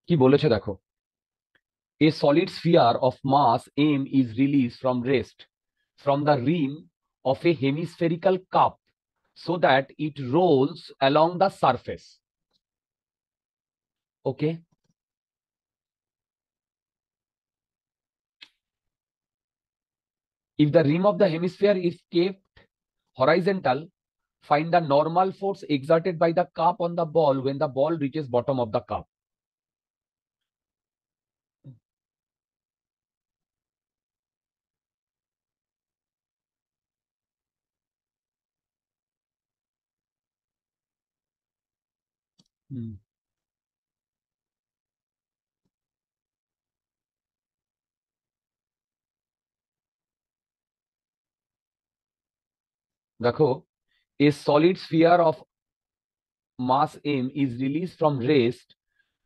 কি বলেছে দেখো, a solid sphere of mass m is released from rest from the rim of a hemispherical cup so that it rolls along the surface. Okay. If the rim of the hemisphere is kept horizontal, find the normal force exerted by the cup on the ball when the ball reaches bottom of the cup. দেখো, a solid sphere of mass m is released from rest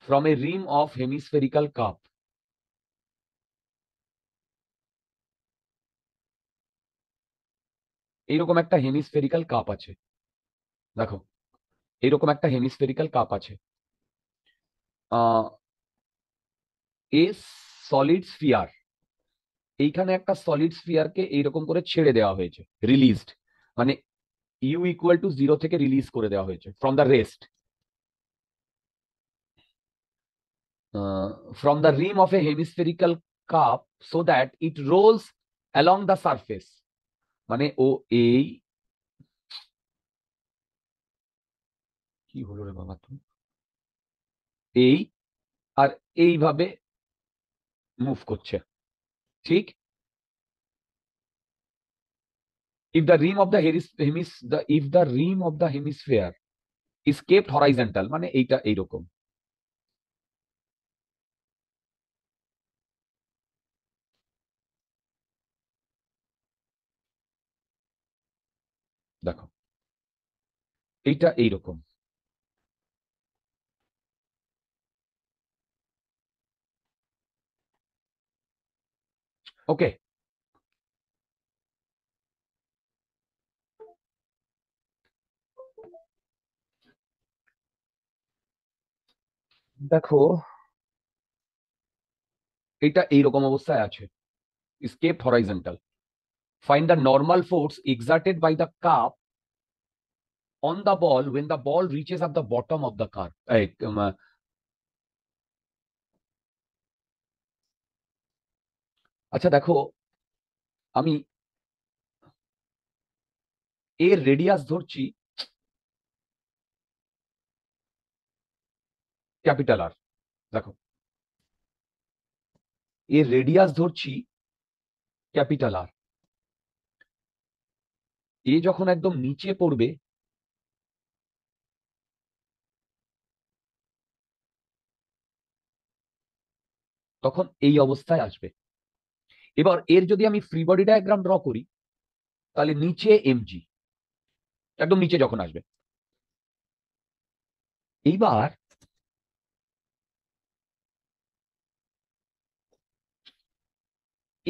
from a rim of hemispherical cup. এইরকম একটা হেমিস্ফেরিক্যাল cup আছে। দেখো, এইরকম একটা হেমিস্ফেরিক্যাল cup আছে। এ solid sphere, এইখানে একটা সলিড স্ফিয়ারকে এইরকম করে ছেড়ে দেওয়া হয়েছে, রিলিজড, মানে ইউ ইকুয়াল টু 0 থেকে রিলিজ করে দেওয়া হয়েছে from the rest, from the rim of a hemispherical cup so that it rolls along the surface. মানে ও এই কি হলো রে বাবা, তুমি এই আর এইভাবে মুভ করছে, ঠিক? if the rim of the if the rim of the hemisphere is kept horizontal, মানে এইটা এইরকম। দেখো, এইটা এইরকম। ওকে, দেখো এটা এইরকম অবস্থায় আছে, is kept horizontal. Find the normal force exerted by the cup on the ball when the ball reaches at the bottom of the cup. আচ্ছা দেখো, আমি এর রেডিয়াস ধরছি ক্যাপিটাল আর। দেখো, এর রেডিয়াস ধরছি ক্যাপিটাল আর। এ যখন একদম নিচে পড়বে, তখন এই অবস্থায় আসবে। এবার এর যদি আমি ফ্রি বডি ডায়াগ্রাম ড্র করি, তাহলে নিচে এমজি, একদম নিচে যখন আসবে। এইবার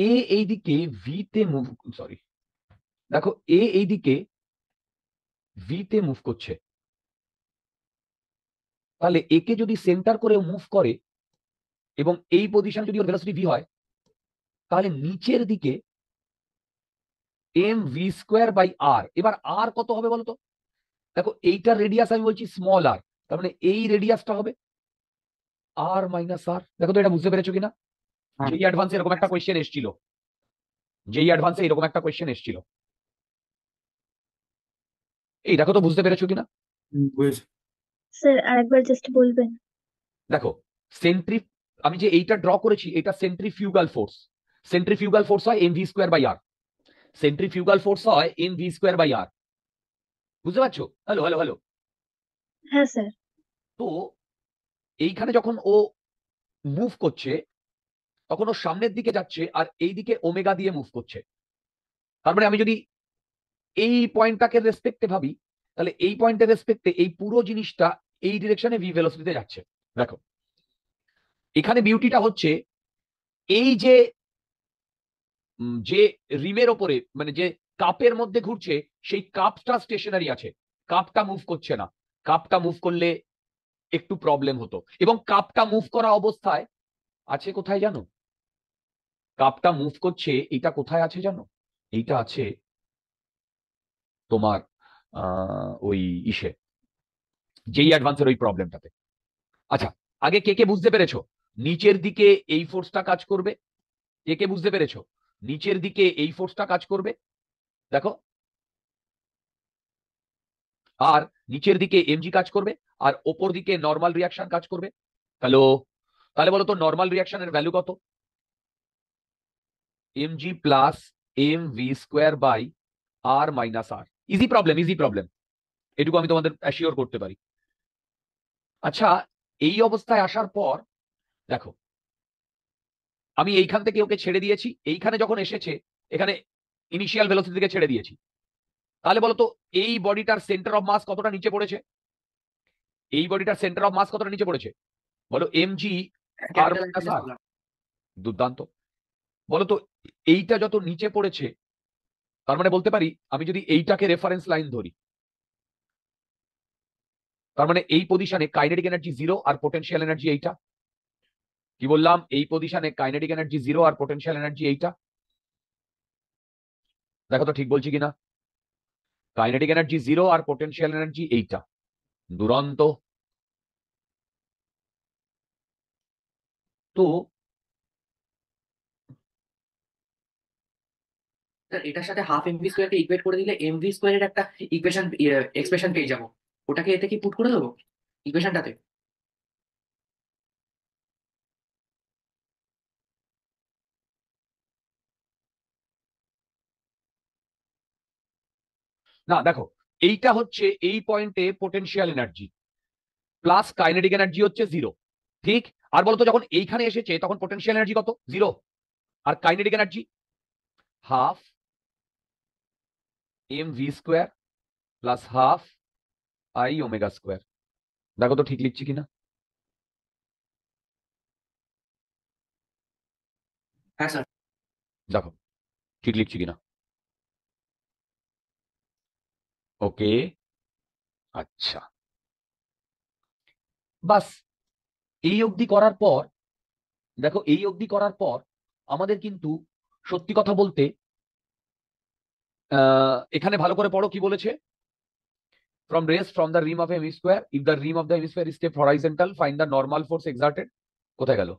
এ এইদিকে ভিতে মুভ, সরি, দেখো এ এইদিকে ভিতে মুভ করছে, তাহলে একে যদি সেন্টার করে মুভ করে এবং এই পজিশন যদি ওর ভেলোসিটি ভি হয়, তাহলে নিচের দিকে এম ভি স্কোয়ার বাই আর। এবার আর কত হবে বলতো? দেখো এইটার রেডিয়াস আমি বলছি স্মল আর, তার মানে এই রেডিয়াসটা হবে আর মাইনাস আর। দেখো তো এটা বুঝতে পেরেছো কিনা? যেই অ্যাডভান্সে এরকম একটা কোয়েশ্চেন এসেছিল, যেই অ্যাডভান্সে এরকম একটা কোয়েশ্চেন এসেছিল, এই দেখো তো বুঝতে পেরেছো কিনা? স্যার আরেকবার জাস্ট বলবেন? দেখো, সেন্ট্রি, আমি যে এইটা ড্র করেছি এটা সেন্ট্রিফিউগাল ফোর্স, সেন্ট্রিফিউগাল ফোর্স হয় M V square by R, centrifugal force হয় M V square by R. বুঝতে পারছো? Hello hello hello. হ্যাঁ স্যার। তো এইখানে যখন ও মুভ করছে তখন ও সামনের দিকে যাচ্ছে আর এই দিকে ওমেগা দিয়ে মুভ করছে। তার মানে আমি যদি এই পয়েন্টটাকে রেসপেক্টে ভাবি, তাহলে এই পয়েন্টের রেসপেক্টে এই পুরো জিনিসটা এই ডিরেকশনে ভি ভেলোসিটিতে যাচ্ছে। দেখো এখানে বিউটিটা হচ্ছে এই যে যে রিমের ওপরে মানে যে কাপের মধ্যে ঘুরছে সেই কাপটা স্টেশনারি আছে, কাপটা মুভ করছে না। কাপটা মুভ করলে একটু প্রবলেম হতো, এবং কাপটা মুভ করা অবস্থায় আছে কোথায় জানো? কাপটা মুভ করছে, এটা কোথায় আছে জানো? এইটা আছে তোমার ওই ইসে, যেই অ্যাডভান্সের ওই প্রবলেমটাতে। আচ্ছা, আগে কে কে বুঝতে পেরেছো নিচের দিকে এই ফোর্সটা কাজ করবে? কে কে বুঝতে পেরেছো নিচের দিকে এই ফোর্সটা কাজ করবে? দেখো, আর নিচের দিকে এমজি কাজ করবে, আর ওপর দিকে নর্মাল রিয়াকশন কাজ করবে। হ্যালো, তাহলে বলো তো নর্মাল রিয়াকশনের ভ্যালু কত? MG plus M V square by R minus R. Easy problem, easy problem, এটুকু আমি তোমাদের অ্যাসিওর করতে পারি। আচ্ছা, এই অবস্থায় আসার পর দেখো আমি এইখান থেকে ওকে ছেড়ে দিয়েছি, এইখানে যখন এসেছে এখানে ইনিশিয়াল ভেলোসিটি থেকে ছেড়ে দিয়েছি। তাহলে বলো তো এই বডিটার সেন্টার অফ মাস কতটা নিচে পড়েছে? এই বডিটার সেন্টার অফ মাস কতটা নিচে পড়েছে বলো? এমজি আর মাইনাস আর। দুর্দান্ত। বলো তো এইটা যত নিচে পড়েছে, তার মানে বলতে পারি আমি যদি এইটাকে রেফারেন্স লাইন ধরি, তার মানে এই পজিশনে কাইনেটিক এনার্জি জিরো আর পোটেনশিয়াল এনার্জি এইটা। কি বললাম? এই পজিশনে কাইনেটিক এনার্জি জিরো আর পোটেনশিয়াল এনার্জি এইটা। দেখো তো ঠিক বলছি কিনা। কাইনেটিক এনার্জি জিরো আর পোটেনশিয়াল এনার্জি এইটা। দুরন্ত। তো স্যার এটার সাথে হাফ এমভি স্কোয়ারকে ইকুয়েট করে দিলে এমভি স্কোয়ারের একটা ইকুয়েশন এক্সপ্রেশন পেয়ে যাবো। ওটাকে এতে কি পুট করে দেবো ইকুয়েশনটাতে? না দেখো, এইটা হচ্ছে এই পয়েন্টে potential energy plus kinetic energy হচ্ছে জিরো, ঠিক? আর বলতো যখন এইখানে এসেছে তখন পোটেনশিয়াল এনার্জি কত? জিরো। আর kinetic energy half M V square plus half I omega square. দেখো তো ঠিক লিখছি কিনা। হ্যাঁ স্যার। দেখো ঠিক লিখছি কিনা। ওকে, আচ্ছা, বাস এই অবধি করার পর দেখো, এই অবধি করার পর আমাদের কিন্তু সত্যি কথা বলতে এখানে ভালো করে পড়ো কি বলেছে। From rays from the rim of a hemisphere, if the rim of the hemisphere is kept horizontal, find the normal force exerted. কোথায় গেল?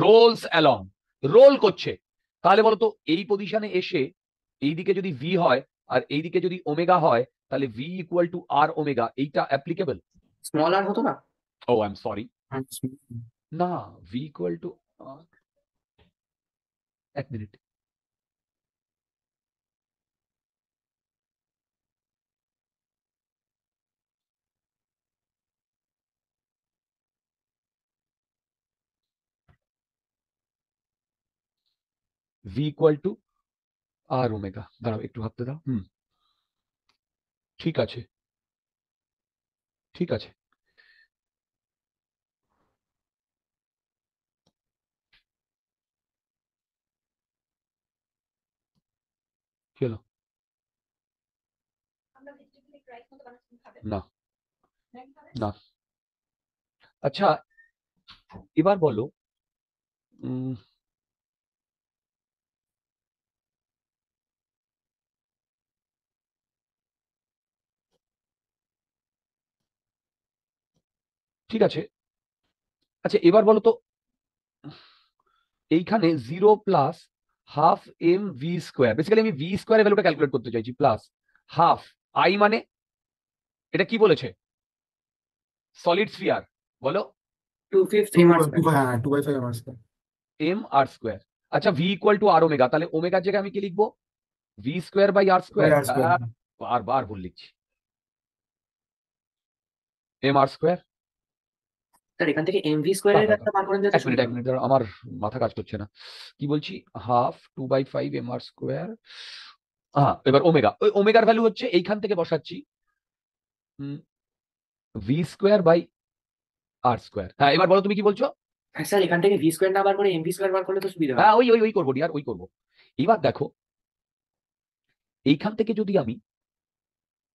রোলস অ্যালং, রোল করছে। তাহলে বলো তো এই পজিশনে এসে এইদিকে যদি ভি হয় আর এইদিকে যদি ওমেগা হয়, তাহলে V equal to R omega, এইটা অ্যাপ্লিকেবল? স্মল আর হতো না? ও আই এম সরি, না, ভি ইকুয়াল টু এক minute, V equal to R omega. দাঁড়াও একটু ভাবতে দাও। ঠিক আছে, ঠিক আছে। কি হলো? না, না। আচ্ছা, এবার বলো ঠিক আছে। আচ্ছা এবার বলো তো এইখানে zero plus half M V square, basically আমি ভি স্কোয়ার ভ্যালুটা ক্যালকুলেট করতে চাইছি, প্লাস হাফ আই মানে এটা কি বলেছে? সলিড স্ফিয়ার, বলো। 2/5 এম আর স্কয়ার। হ্যাঁ 2/5 আমার স্কয়ার। M R square. আচ্ছা, V equal to R omega, তাহলে ওমেগার জায়গায় আমি কি লিখবো? V square by R square. বারবার ভুল লিখছি। M R square. স্যার এখান থেকে এমভি স্কোয়ারের একটা বার করে দিলে তো এক মিনিট, এক মিনিট, দাঁড়াও, আমার মাথা কাজ করছে না। কি বলছি? Half 2/5 M R square. হ্যাঁ, এবার ওমেগা, ওই ওমেগার ভ্যালু হচ্ছে এইখান থেকে বসাচ্ছি V square by R square. হ্যাঁ, এবার বলো তুমি কি বলছো? হ্যাঁ স্যার, এখান থেকে ভি স্কোয়ার না বার করে এমভি স্কোয়ার বার করলে তো সুবিধা হয়। হ্যাঁ, ওই ওই ওই করবো ডিয়ার, ওই করবো। এবার দেখো, এইখান থেকে যদি আমি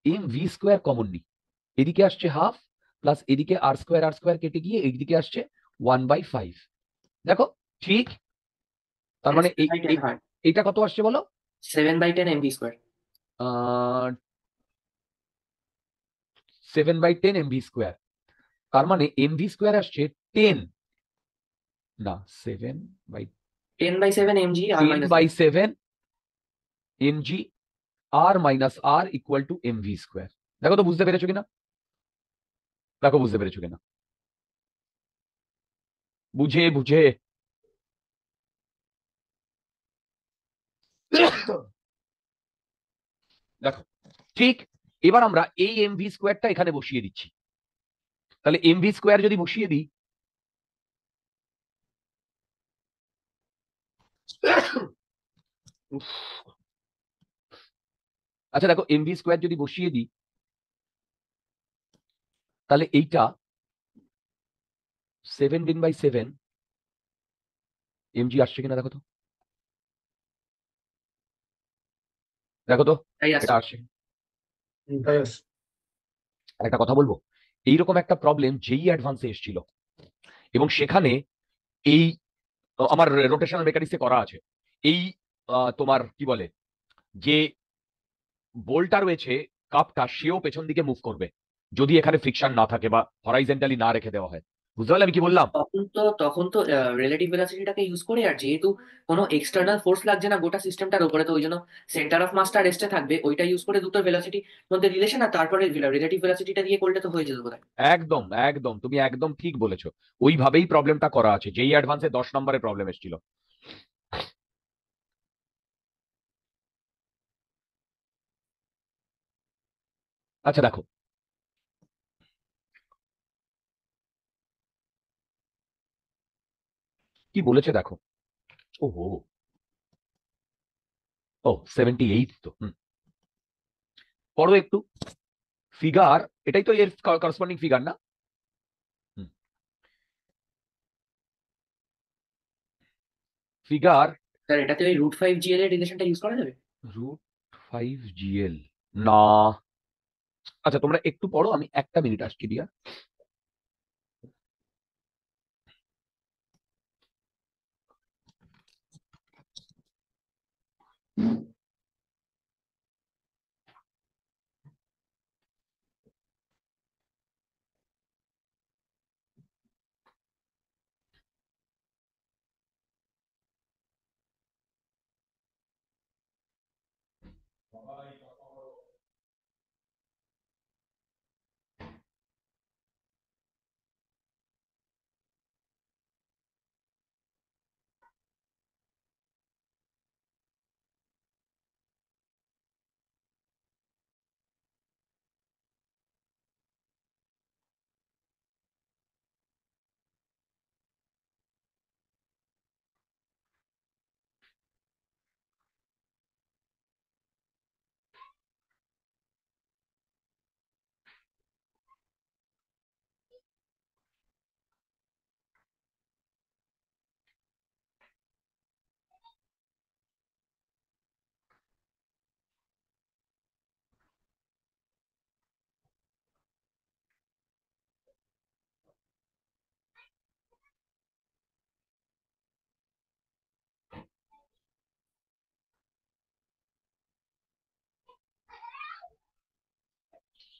এম ভি স্কোয়ার কমন নিই, এদিকে আসছে হাফ, প্লাস এদিকে আর স্কোয়ার কেটে গিয়ে এইদিকে আসছে 1/5। দেখো, ঠিক। তার মানে 7/10 হয়। এইটা কত আসছে বলো? 7/10 এমভি স্কোয়ার। 7/10 MV square. তার মানে এমভি স্কোয়ার আসছে 10, না 7/10 10/7 MG R minus by 7 MG R minus R equal to MV square. দেখো তো বুঝতে পেরেছো কিনা? দেখো বুঝতে পেরেছো কিনা? বুঝে বুঝে। দেখো, ঠিক। এবার আমরা এই এমভি স্কোয়ারটা এখানে বসিয়ে দিচ্ছি। তাহলে এমভি স্কোয়ার যদি বসিয়ে দিই, উফ, আচ্ছা দেখো, এমভি স্কোয়ার যদি বসিয়ে দিই, তাহলে এইটা 17/7 এমজি আসছে কিনা দেখো তো। দেখো তো, তাই এটা আসছে। আসছে। আর একটা কথা বলবো, এইরকম একটা প্রবলেম যেই অ্যাডভান্সে এসেছিল, এবং সেখানে এই আমার রোটেশনাল মেকানিক্সে করা আছে। এই তোমার কি বলে, যে বোল্টটা রয়েছে কাপটা, সেও পেছন দিকে মুভ করবে যদি এখানে ফ্রিকশন না থাকে বা হরাইজেন্টালি না রেখে দেওয়া হয়। বুঝতে পারলে আমি কি বললাম? তখন তো রিলেটিভ ভেলোসিটিটাকে ইউজ করে, আর যেহেতু কোনো এক্সটার্নাল ফোর্স লাগছে না গোটা সিস্টেমটার উপরে, তো ওই জন্য সেন্টার অফ মাসটা রেস্টে থাকবে, ওইটা ইউজ করে দুটো ভেলোসিটির মধ্যে রিলেশন, আর তারপরে রিলেটিভ ভেলোসিটিটা দিয়ে করলে তো হয়ে যেত বোধ হয়। একদম একদম, তুমি একদম ঠিক বলেছো। ওইভাবেই প্রবলেমটা করা আছে, যেই অ্যাডভান্সে 10 নম্বরের প্রবলেম এসেছিল। আচ্ছা দেখো, কি বলেছে দেখো। ওহো, ও 78 তো। পড়ো একটু ফিগার, এটাই তো এর করসপন্ডিং ফিগার না? ফিগার স্যার এটাতে ওই √5 GL এর রিলেশনটা ইউজ করা যাবে? √5 GL, না। আচ্ছা, তোমরা একটু পড়ো, আমি একটা মিনিট আসছি দিয়া।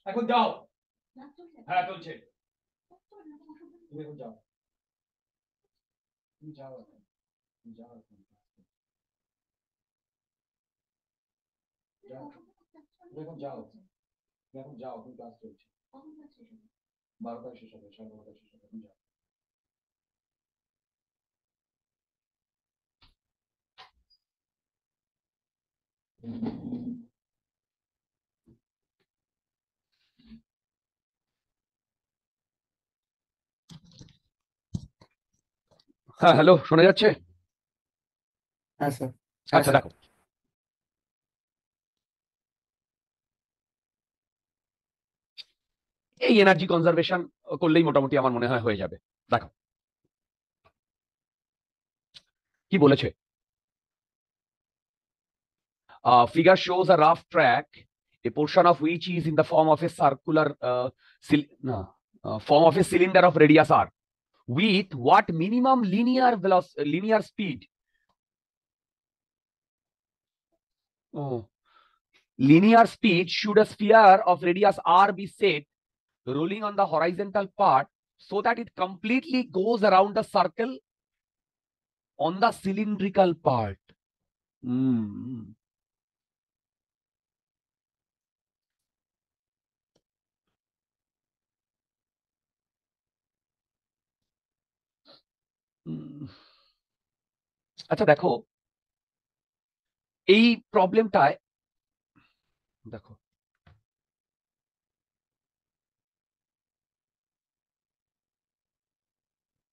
এখন যাও। হ্যাঁ, চলছে। তুমি এখন যাও, তুমি যাও এখন, তুমি যাও এখন। যাও, তুমি এখন যাও, তুমি এখন যাও, তুমি ক্লাস চলছে। 12টায় শেষ হবে, 12:30টায় শেষ হবে, তুমি যাও। হ্যাঁ, হ্যালো, শোনা যাচ্ছে? হ্যাঁ স্যার। হ্যাঁ আচ্ছা, স্যার। দেখো, এই এনার্জি কনজারভেশন করলেই মোটামুটি আমার মনে হয় হয়ে যাবে। দেখো কি বলেছে, figure shows a rough track, a portion of which is in the form of a circular form of a cylinder of radius r, with what minimum linear speed? Oh, linear speed should a sphere of radius r be set rolling on the horizontal part so that it completely goes around the circle on the cylindrical part. Hmm. আচ্ছা দেখো, এই প্রবলেমটায় দেখো,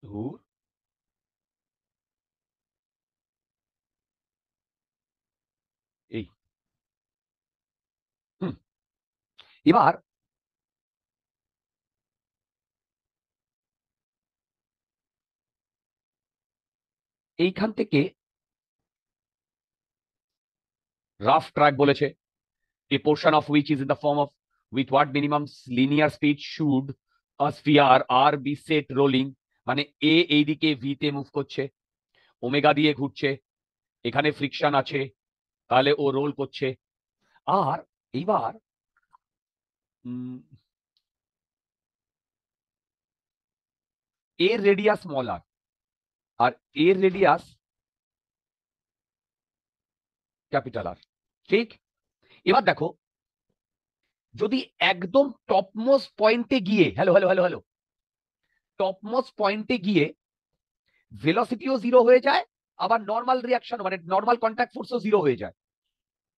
ধুর, এই হুম, এবার এইখান থেকে rough track বলেছে, a portion of which is in the form of with what minimum linear speed should a sphere r be set rolling, মানে এ এইদিকে ভি তে মুভ করছে, ওমেগা দিয়ে ঘুরছে, এখানে ফ্রিকশন আছে, তাহলে ও রোল করছে। আর এইবার এর রেডিয়াস স্মল আর এর রেডিয়াস ক্যাপিটাল আর, ঠিক? এবার দেখো, যদি একদম টপমোস্ট পয়েন্টে গিয়ে hello hello hello hello topmost পয়েন্টে গিয়ে ভেলোসিটিও জিরো হয়ে যায়, আবার নর্মাল রিয়াকশন মানে নর্মাল কন্ট্যাক্ট ফোর্সও জিরো হয়ে যায়,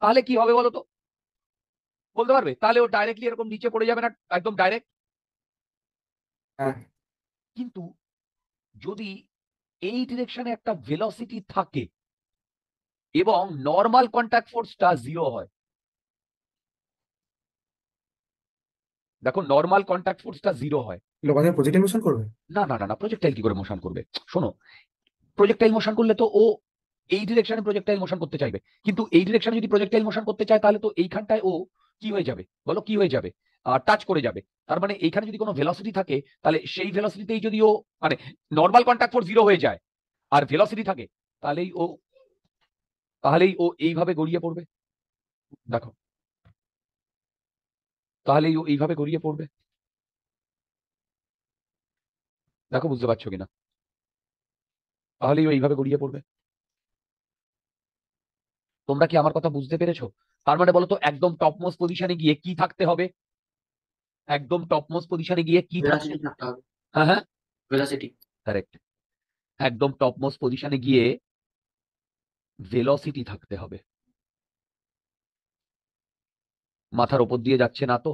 তাহলে কি হবে বলো তো? বলতে পারবে? তাহলে ও ডাইরেক্টলি এরকম নিচে পড়ে যাবে না একদম ডাইরেক্ট? হ্যাঁ। কিন্তু যদি এই ডিরেকশনে একটা ভেলোসিটি থাকে এবং নর্মাল কন্ট্যাক্ট ফোর্সটা জিরো হয়, দেখো নর্মাল কন্ট্যাক্ট ফোর্সটা জিরো হয়, ওখানে প্রজেক্টাইল মোশন করবে? না না না না, প্রজেক্টাইল কি করে মোশন করবে? শোনো, প্রজেক্টাইল মোশন করলে তো ও এই ডিরেকশনে প্রজেক্টাইল মোশন করতে চাইবে, কিন্তু এই ডিরেকশনে যদি প্রজেক্টাইল মোশন করতে চায় তাহলে তো এইখানটায় ও কি হয়ে যাবে বলো, কি হয়ে যাবে? টাচ করে যাবে। তার মানে এইখানে যদি কোনো ভেলোসিটি থাকে তাহলে সেই ভেলোসিটিতেই যদি ও মানে নর্মাল কন্ট্যাক্ট ফোর্স জিরো হয়ে যায় আর ভেলোসিটি থাকে, তাহলেই ও এইভাবে গড়িয়ে পড়বে। দেখো, তাহলেই ও এইভাবে গড়িয়ে পড়বে। দেখো বুঝতে পারছো কিনা? তাহলেই ও এইভাবে গড়িয়ে পড়বে। তোমরা কি আমার কথা বুঝতে পেরেছো? তার মানে বলো তো, একদম টপমোস্ট পজিশনে গিয়ে কি থাকতে হবে? একদম টপমোস্ট পজিশনে গিয়ে কি থাকতে ভেলোসিটি থাকতে হবে। হ্যাঁ হ্যাঁ, ভেলোসিটি। কারেক্ট। একদম টপমোস্ট পজিশনে গিয়ে ভেলোসিটি থাকতে হবে। মাথার ওপর দিয়ে যাচ্ছে না তো?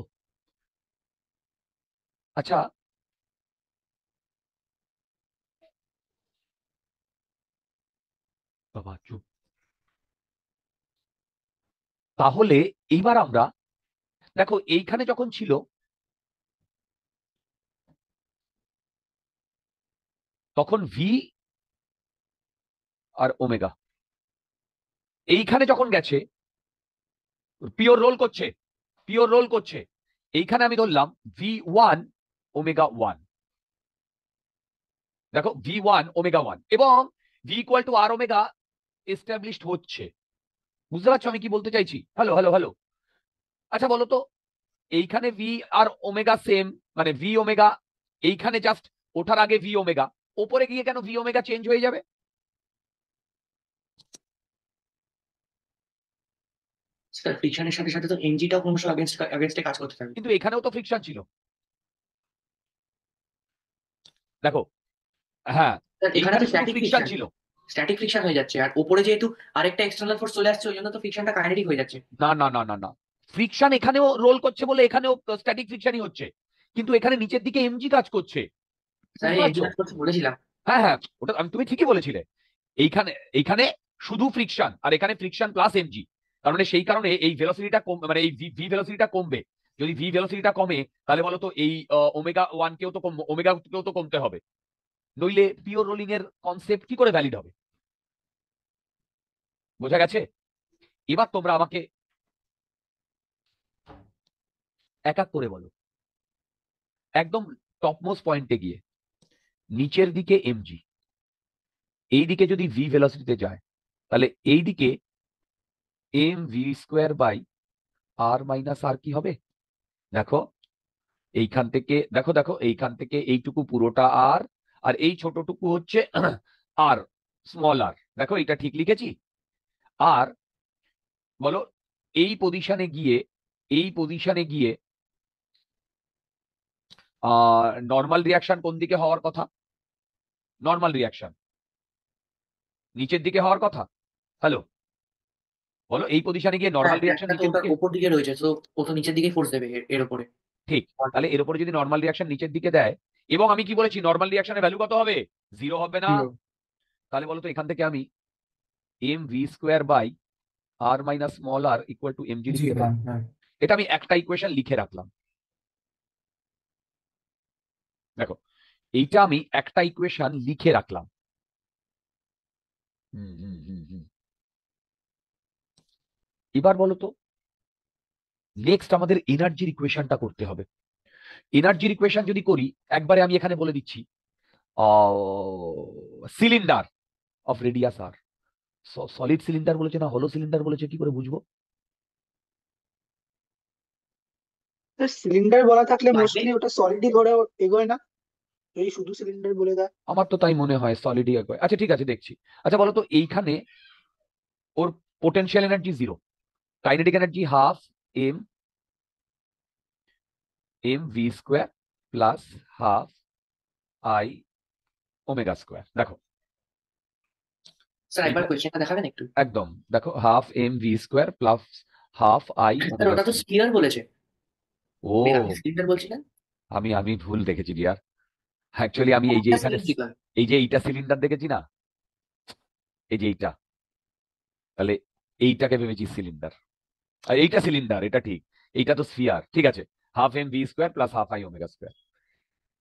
আচ্ছা, বাবা চুপ। তাহলে এইবার আমরা দেখো, এইখানে যখন ছিল তখন ভি আর ওমেগা, এইখানে যখন গেছে পিওর রোল করছে, পিওর রোল করছে, এইখানে আমি ধরলাম V1 ওমেগা 1। দেখো V1 ওমেগা 1 এবং V equal to R omega established হচ্ছে। বুঝতে পারছো আমি কি বলতে চাইছি? Hello hello hello. আচ্ছা বলো তো, এইখানে ভি আর ওমেগা সেম, মানে ভি ওমেগা এইখানে জাস্ট ওঠার আগে ভি ওমেগা, ওপরে গিয়ে কেন ভি ওমেগা চেঞ্জ হয়ে যাবে? স্যার ফ্রিকশনের সাথে সাথে তো এনজিটাও ক্রমশ আগেনস্টে কাজ করতে থাকবে। কিন্তু এখানেও তো ফ্রিকশন ছিল। দেখো, হ্যাঁ, স্যার এখানে এইখানে তো শুধু স্ট্যাটিক ফ্রিকশন ফ্রিকশন ছিল, স্ট্যাটিক ফ্রিকশন হয়ে যাচ্ছে, আর ওপরে যেহেতু আরেকটা এক্সটার্নাল ফোর্স চলে আসছে ওই জন্য তো ফ্রিকশনটা কাইনেটিক হয়ে যাচ্ছে। না না না না না, ফ্রিকশন এখানেও রোল করছে বলে এখানেও স্ট্যাটিক ফ্রিকশনই হচ্ছে, কিন্তু এখানে নিচের দিকে এমজি কাজ করছে, স্যার বুঝতে আমি পারছো? এমজি কাজ করতে বলেছিলাম। হ্যাঁ হ্যাঁ, ওটা তুমি ঠিকই বলেছিলে। এইখানে এইখানে শুধু ফ্রিকশন, আর এখানে ফ্রিকশন প্লাস এমজি। তার মানে সেই কারণে এই ভেলোসিটিটা কম, মানে এই ভি ভেলোসিটিটা কমবে। যদি ভি ভেলোসিটিটা কমে তাহলে বলো তো এই ওমেগা ওয়ান কেও তো ওমেগা কেও তো কমতে হবে, নইলে পিওর রোলিং এর কনসেপ্ট কি করে ভ্যালিড হবে? বোঝা গেছে? এবার তোমরা আমাকে এক এক করে বলো, একদম টপমোস্ট পয়েন্টে গিয়ে নিচের দিকে এমজি, এই দিকে যদি ভি ভেলোসিটিতে যায় তাহলে এই দিকে M V square by R minus R কি হবে? দেখো এইখান থেকে, দেখো দেখো এইখান থেকে এইটুকু পুরোটা আর, আর এই ছোটটুকু হচ্ছে আর, স্মল আর। দেখো এটা ঠিক লিখেছি। আর বলো এই পজিশনে গিয়ে, এই পজিশনে গিয়ে নর্মাল রিয়াকশন কোন দিকে হওয়ার কথা? নর্মাল রিয়াকশন নিচের দিকে হওয়ার কথা। হ্যালো, বলো এই পজিশনে গিয়ে হ্যাঁ নর্মাল রিয়াকশন একটা তো নিচের ওটার দিকে। ওপর দিকে রয়েছে, তো ও তো নিচের দিকে ফোর্স দেবে এর উপরে। ঠিক, তাহলে এর উপরে যদি নর্মাল রিয়াকশন নিচের দিকে দেয়, এবং আমি কি বলেছি নর্মাল রিয়াকশনের ভ্যালু কত হবে? জিরো হবে না? জিরো। তাহলে বলো তো এখান থেকে আমি M V square by R minus small R equal to M G G লিখতে হ্যাঁ পারি। হ্যাঁ। এটা আমি একটা ইকুয়েশন লিখে রাখলাম। দেখো এইটা আমি একটা ইকুয়েশন লিখে রাখলাম। হুম হুম হুম হুম। এবার বলো তো নেক্সট আমাদের এনার্জির ইকুয়েশনটা করতে হবে। এনার্জির ইকুয়েশন যদি করি, একবারে আমি এখানে বলে দিচ্ছি, cylinder of radius R, solid cylinder বলেছে না হলো সিলিন্ডার বলেছে, কি করে বুঝবো? সিলিন্ডার বলা থাকলে লাগবে। মোস্টলি ওটা সলিডই ধরে এগোয় না, যদি শুধু সিলিন্ডার বলে দেয়। আমার তো তাই মনে হয় সলিডই একবার। আচ্ছা ঠিক আছে, দেখছি। আচ্ছা বলো তো এইখানে ওর potential energy zero, kinetic energy half M M V square plus half I omega square. দেখো স্যার একবার এইটা কোয়েশ্চেনটা দেখাবেন একটু। একদম, দেখো half M V square plus half I sir omega ওটা তো স্কোয়ার। স্পিয়ার বলেছে, আপনি ও, সিলিন্ডার বলছিলেন। আমি আমি ভুল দেখেছি ডিয়ার। অ্যাকচুয়ালি আমি এই যে একটা এখানে সিলিন্ডার। এই যে এইটা সিলিন্ডার দেখেছি না, এই যে এইটা, তাহলে এইটাকে ভেবেছি সিলিন্ডার, আর এইটা সিলিন্ডার, এটা ঠিক। এইটা তো স্ফিয়ার, ঠিক আছে। Half M V square plus half I omega square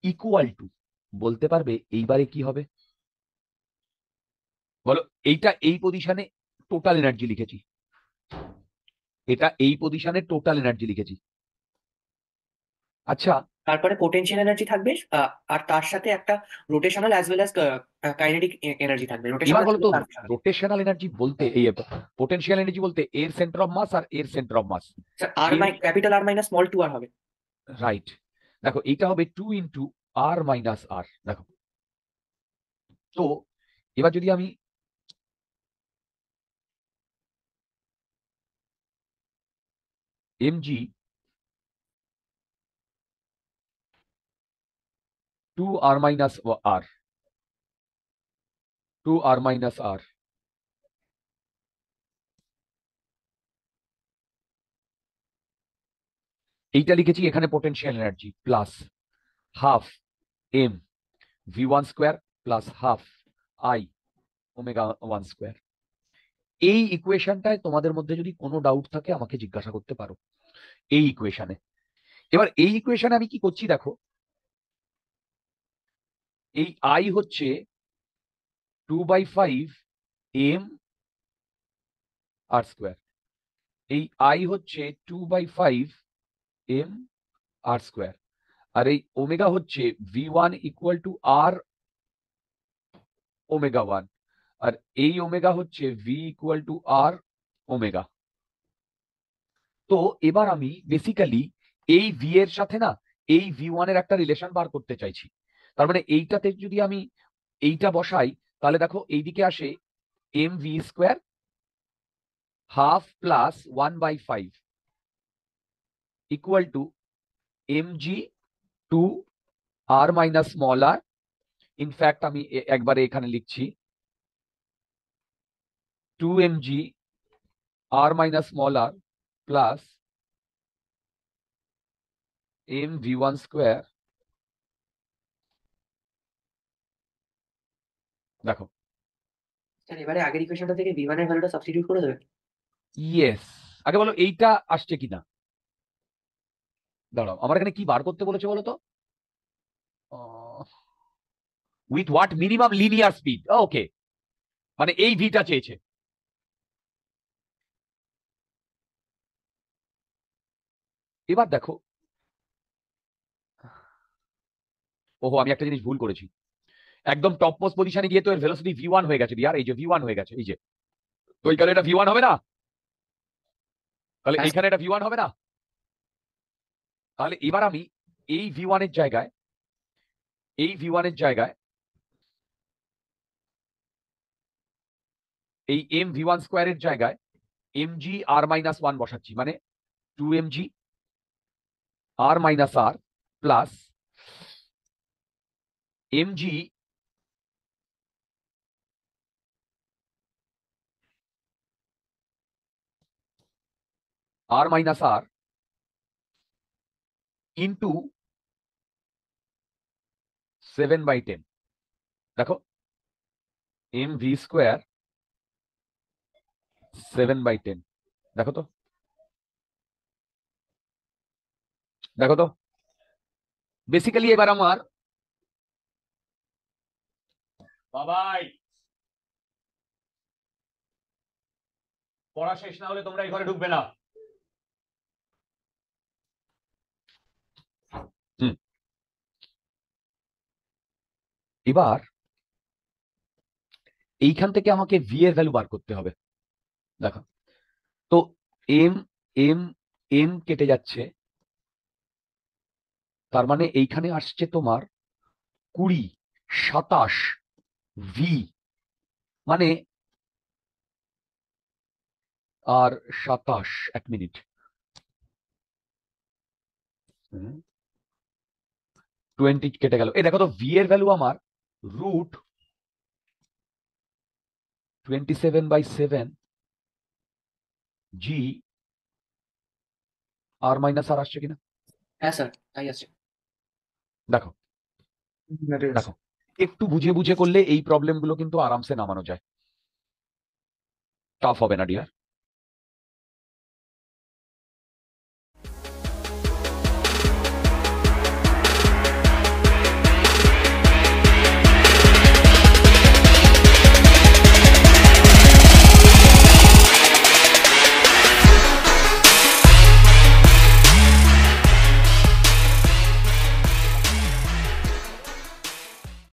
equal to, বলতে পারবে এইবারে কি হবে? বলো এইটা এই পজিশনে টোটাল এনার্জি লিখেছি, এটা এই পজিশনে টোটাল এনার্জি লিখেছি। আচ্ছা তারপরে পোটেনশিয়াল এনার্জি থাকবে, আর তার সাথে একটা rotational as well as kinetic energy থাকবে, এবার রোটেশনাল বলো থাকবে তো ট্রানজিশনাল। রোটেশনাল এনার্জি বলতে এই পোটেনশিয়াল এনার্জি বলতে এর সেন্টার অফ মাস আর এর সেন্টার অফ মাস। স্যার আর এর capital R minus small two R হবে। রাইট, দেখো এইটা হবে two into R minus R. দেখো তো এবার যদি আমি mg two R minus R, two R minus R, এইটা লিখেছি এখানে potential energy plus half M V one square plus half I omega one square. এই ইকুয়েশনটায় তোমাদের মধ্যে যদি কোনো ডাউট থাকে আমাকে জিজ্ঞাসা করতে পারো এই ইকুয়েশনে। এবার এই ইকুয়েশনে আমি কি করছি দেখো, এই আই হচ্ছে 2/5 এম আর স্কোয়ার, এই আই হচ্ছে 2/5 এম আর স্কোয়ার, আর এই ওমেগা হচ্ছে V one equal to R omega one, আর এই ওমেগা হচ্ছে V equal to R omega. তো এবার আমি বেসিক্যালি এই ভি এর সাথে না এই ভি ওয়ান এর একটা রিলেশন বার করতে চাইছি। তার মানে এইটাতে যদি আমি এইটা বসাই তাহলে দেখো এইদিকে আসে M V square half plus 1/5 equal to M G two R minus small R. In fact আমি একবারে এখানে লিখছি 2mg r minus small r plus m v1 square। দেখো স্যার এবারে আগের ইকুয়েশনটা থেকে v1 এর ভ্যালুটা সাবস্টিটিউট করে দেবে। ইয়েস, আগে বলো এইটা আসছে কিনা। দাঁড়াও, আমার এখানে কি বার করতে বলেছে বলো তো? With what minimum linear speed. Okay, মানে এই ভিটা চেয়েছে। এবার দেখো, ওহো আমি একটা জিনিস ভুল করেছি। একদম টপ মোস্ট পজিশনে গিয়ে তো এর ভেলোসিটি v1 হয়ে গেছে ডিয়ার, এই যে v1 হয়ে গেছে, এই যে। তো এইখানে এটা v1 হবে না? তাহলে হ্যাঁ, এইখানে এটা v1 হবে না? তাহলে এবার আমি এই v1 এর জায়গায়, এই v1 এর জায়গায় এই m v1 স্কোয়ারের জায়গায় mg r মাইনাস 1 বসাচ্ছি, মানে 2mg r minus r plus mg r minus r into 7/10। দেখো mv স্কোয়ার 7/10। দেখো তো, দেখো তো, বেসিক্যালি এবার আমার বাবাই পড়া শেষ না হলে তোমরা এই ঘরে ঢুকবে না। এবার এইখান থেকে আমাকে ভি এর ভ্যালু বার করতে হবে। দেখো তো এম এম এম কেটে যাচ্ছে, তার মানে এইখানে আসছে তোমার 20, 27 ভি, মানে আর 27, এক মিনিট, 20 কেটে গেল। এই দেখো তো ভি এর ভ্যালু আমার রুট 27/7 জি আর মাইনাস আর আসছে কিনা হ্যাঁ স্যার তাই আছে। দেখো। দেখো একটু বুঝে বুঝে করলে এই প্রবলেম গুলো কিন্তু আরামসে নামানো যায়, টাফ হবে না ডিয়ার।